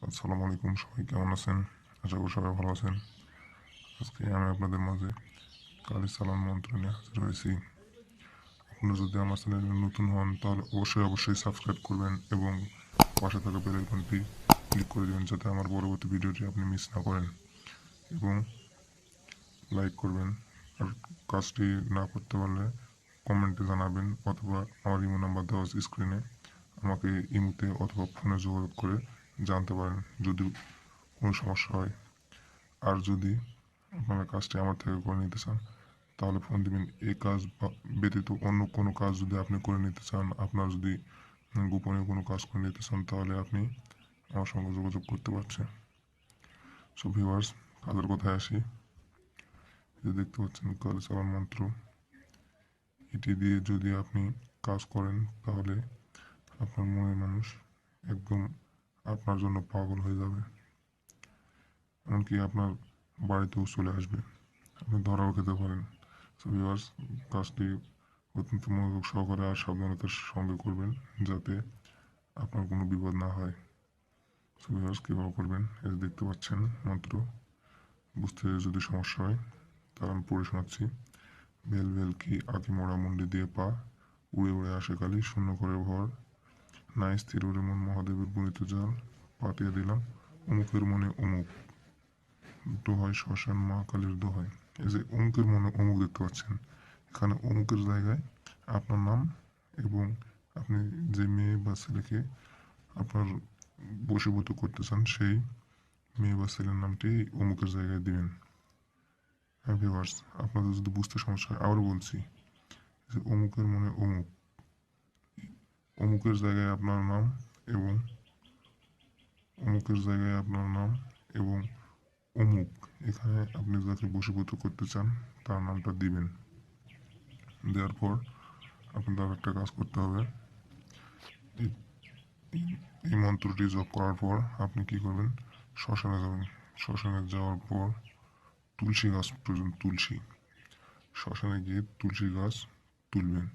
আসসালামু আলাইকুম, সবাই কেমন আছেন? আশা করি সবাই ভালো আছেন। আজকে আমি আপনাদের মাঝে কালি চালান মন্ত্র নিয়ে হাজির হয়েছি। আপনারা যদি আমার চ্যানেলে নতুন হন তাহলে অবশ্যই সাবস্ক্রাইব করবেন এবং পাশে থাকা বেল আইকনটি ক্লিক করে দেবেন যাতে আমার পরবর্তী ভিডিওটি আপনি মিস না করেন, এবং লাইক করবেন। আর কাজটি না করতে পারলে কমেন্টে জানাবেন, অথবা আমার ইমো নাম্বার দেওয়া আছে স্ক্রিনে, আমাকে ইমোতে অথবা ফোনে যোগাযোগ করে জানতে পারেন যদি কোনো সমস্যা হয়। আর যদি আপনারা কাজটি আমার থেকে করে নিতে চান তাহলে ফোন দিবেন। এই কাজ ব্যতীত অন্য কোনো কাজ যদি আপনি করে নিতে চান, আপনার যদি গোপনীয় কোনো কাজ করে নিতে চান, তাহলে আপনি আমার সঙ্গে যোগাযোগ করতে পারছেন। সো ভিউয়ার্স, কাজের কথায় আসি। যে দেখতে পাচ্ছেন কাল চালান মন্ত্র, এটি দিয়ে যদি আপনি কাজ করেন তাহলে আপনার মনের মানুষ একদম আপনার জন্য পাগল হয়ে যাবে, এমনকি আপনার বাড়িতেও চলে আসবে, আপনি ধরাও খেতে পারেন। সো ভিউয়ার্স, কাজটি অত্যন্ত মনোযোগ সহকারে আর সাবধানতার সঙ্গে করবেন যাতে আপনার কোনো বিপদ না হয়। সো ভিউয়ার্স, কীভাবে করবেন এই যে দেখতে পাচ্ছেন মন্ত্র। বুঝতে যদি সমস্যা হয় তাহলে আমি পড়ে শোনাচ্ছি। বেল বেল কি আঁকি মোড়া মুন্ডি দিয়ে পা, উড়ে উড়ে আসে কালি শূন্য করে ভর, নাই স্থির ওরে মন মহাদেবের বুনিত জাল, পাতিয়া দিলাম অমুকের মনে অমুক, দোহাই শ্মশান মা কালীর দোহাই। এই যে অমুকের মনে অমুক দেখতে পাচ্ছেন, এখানে অমুকের জায়গায় আপনার নাম এবং আপনি যে মেয়ে বা ছেলেকে আপনার বশীভূত করতে চান সেই মেয়ে বা ছেলের নামটি অমুকের জায়গায় দিবেন। হ্যাঁ ভিউয়ার্স, আপনাদের যদি বুঝতে সমস্যা হয় আবারও বলছি যে অমুকের মনে অমুক, অমুকের জায়গায় আপনার নাম এবং অমুকের জায়গায় আপনার নাম এবং অমুক, এখানে আপনি যাকে বশীভূত করতে চান তার নামটা দিবেন। দেওয়ার পর আপনার একটা কাজ করতে হবে। এই এই মন্ত্রটি জপ করার পর আপনি কি করবেন, শ্মশানে যাবেন। শ্মশানে যাওয়ার পর তুলসী গাছ প্রয়োজন, তুলসী, শ্মশানে গিয়ে তুলসী গাছ তুলবেন।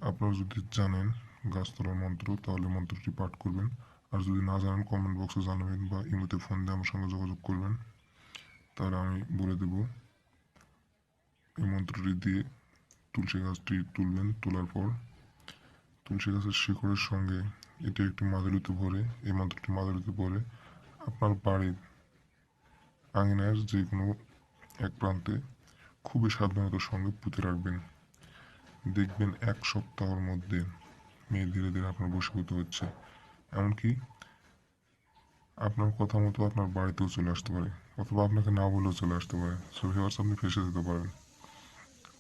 আপনারা যদি জানেন গাছ তোলার মন্ত্র তাহলে মন্ত্রটি পাঠ করবেন, আর যদি না জানেন কমেন্ট বক্সে জানাবেন বা ইমোতে ফোন দিয়ে আমার সঙ্গে যোগাযোগ করবেন, তাহলে আমি বলে দেব। এই মন্ত্রটি দিয়ে তুলসী গাছটি তুলবেন। তোলার পর তুলসী গাছের শিকড়ের সঙ্গে এটি একটি মাদুলিতে ভরে, এই মন্ত্রটি মাদুলিতে ভরে আপনার বাড়ির আঙিনার যে কোনো এক প্রান্তে খুবই সাবধানতার সঙ্গে পুঁতে রাখবেন। দেখবেন 1 সপ্তাহের মধ্যে মেয়ে ধীরে ধীরে আপনার বশীভূত হচ্ছে, এমনকি আপনার কথা মতো আপনার বাড়িতেও চলে আসতে পারে, অথবা আপনাকে না বলেও চলে আসতে পারে। সো ভিউয়ার্স, আপনি ফেঁসে যেতে পারেন।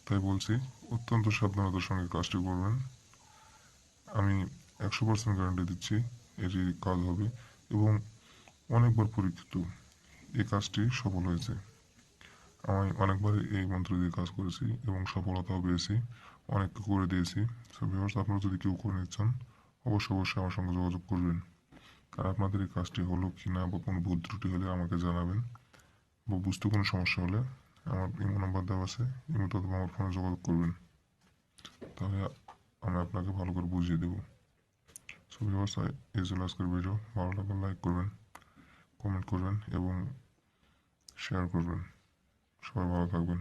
তাই বলছি, অত্যন্ত সাবধানতার সঙ্গে কাজটি করবেন। আমি 100% গ্যারান্টি দিচ্ছি এটি কাজ হবে, এবং অনেকবার পরীক্ষিত এই কাজটি সফল হয়েছে। আমি অনেকবার এই মন্ত্র দিয়ে কাজ করেছি এবং সফলতাও পেয়েছি, অনেককে করে দিয়েছি। সো ভিউয়ার্স, আপনারা যদি কেউ করে নিতে চান অবশ্যই আমার সঙ্গে যোগাযোগ করবেন। আর আপনাদের এই কাজটি হলো কি না বা কোনো ভুল ত্রুটি হলে আমাকে জানাবেন, বা বুঝতে কোনো সমস্যা হলে আমার ইমো নাম্বার দেওয়া আছে, ইমোতে অথবা আমার ফোনে যোগাযোগ করবেন, তাহলে আমি আপনাকে ভালো করে বুঝিয়ে দেবো। সো ভিউয়ার্স, এই ছিল আজকের ভিডিও। ভালো লাগলে লাইক করবেন, কমেন্ট করবেন এবং শেয়ার করবেন। সবাই ভালো থাকবেন।